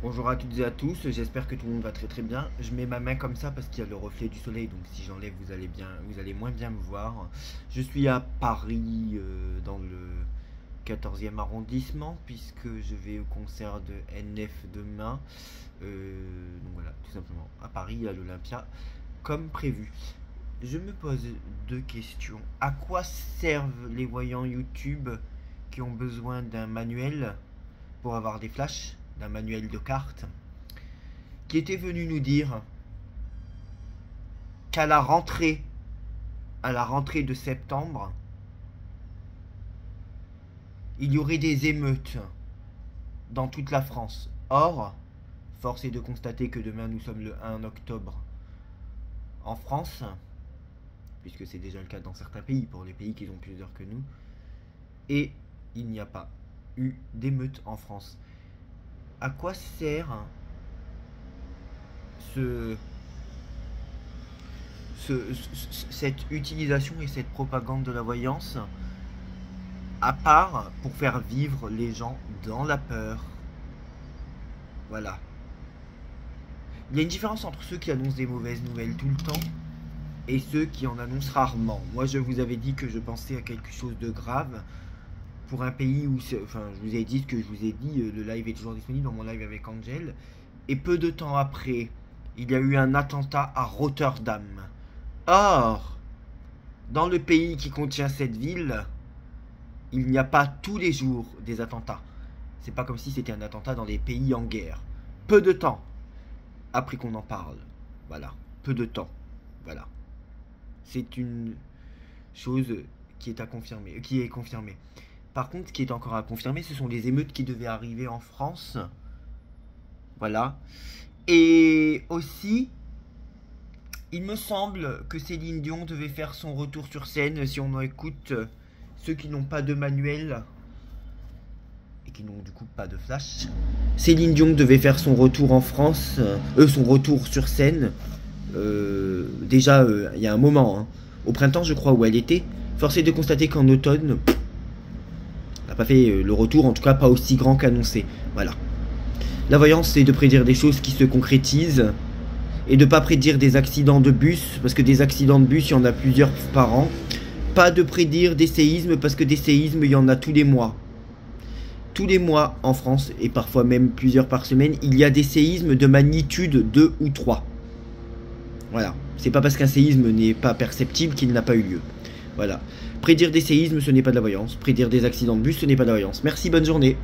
Bonjour à toutes et à tous, j'espère que tout le monde va très très bien. Je mets ma main comme ça parce qu'il y a le reflet du soleil, donc si j'enlève vous allez moins bien me voir. Je suis à Paris, dans le 14e arrondissement, puisque je vais au concert de NF demain. Donc voilà, tout simplement, à Paris, à l'Olympia, comme prévu. Je me pose deux questions. À quoi servent les voyants YouTube qui ont besoin d'un manuel pour avoir des flashs, d'un manuel de cartes, qui était venu nous dire qu'à à la rentrée de septembre, il y aurait des émeutes dans toute la France. Or, force est de constater que demain nous sommes le 1 octobre en France, puisque c'est déjà le cas dans certains pays, pour les pays qui ont plus d'heures que nous, et il n'y a pas eu d'émeutes en France. À quoi sert ce, cette utilisation et cette propagande de la voyance, à part pour faire vivre les gens dans la peur? Voilà. Il y a une différence entre ceux qui annoncent des mauvaises nouvelles tout le temps et ceux qui en annoncent rarement. Moi, je vous avais dit que je pensais à quelque chose de grave pour un pays où, enfin, je vous ai dit ce que je vous ai dit, le live est toujours disponible dans mon live avec Angel. Et peu de temps après, il y a eu un attentat à Rotterdam. Or, dans le pays qui contient cette ville, il n'y a pas tous les jours des attentats. C'est pas comme si c'était un attentat dans les pays en guerre. Peu de temps après qu'on en parle. Voilà. Peu de temps. Voilà. C'est une chose qui est à confirmer, qui est confirmée. Par contre, ce qui est encore à confirmer, ce sont les émeutes qui devaient arriver en France. Voilà. Et aussi, il me semble que Céline Dion devait faire son retour sur scène, si on en écoute ceux qui n'ont pas de manuel et qui n'ont du coup pas de flash. Céline Dion devait faire son retour en France, son retour sur scène, déjà il y a un moment, hein, au printemps je crois où elle était. Force est de constater qu'en automne, elle n'a pas fait le retour, en tout cas pas aussi grand qu'annoncé. Voilà. La voyance, c'est de prédire des choses qui se concrétisent et de ne pas prédire des accidents de bus, parce que des accidents de bus, il y en a plusieurs par an. Pas de prédire des séismes, parce que des séismes, il y en a tous les mois. Tous les mois en France, et parfois même plusieurs par semaine, il y a des séismes de magnitude 2 ou 3. Voilà. C'est pas parce qu'un séisme n'est pas perceptible qu'il n'a pas eu lieu. Voilà. Prédire des séismes, ce n'est pas de la voyance. Prédire des accidents de bus, ce n'est pas de la voyance. Merci, bonne journée.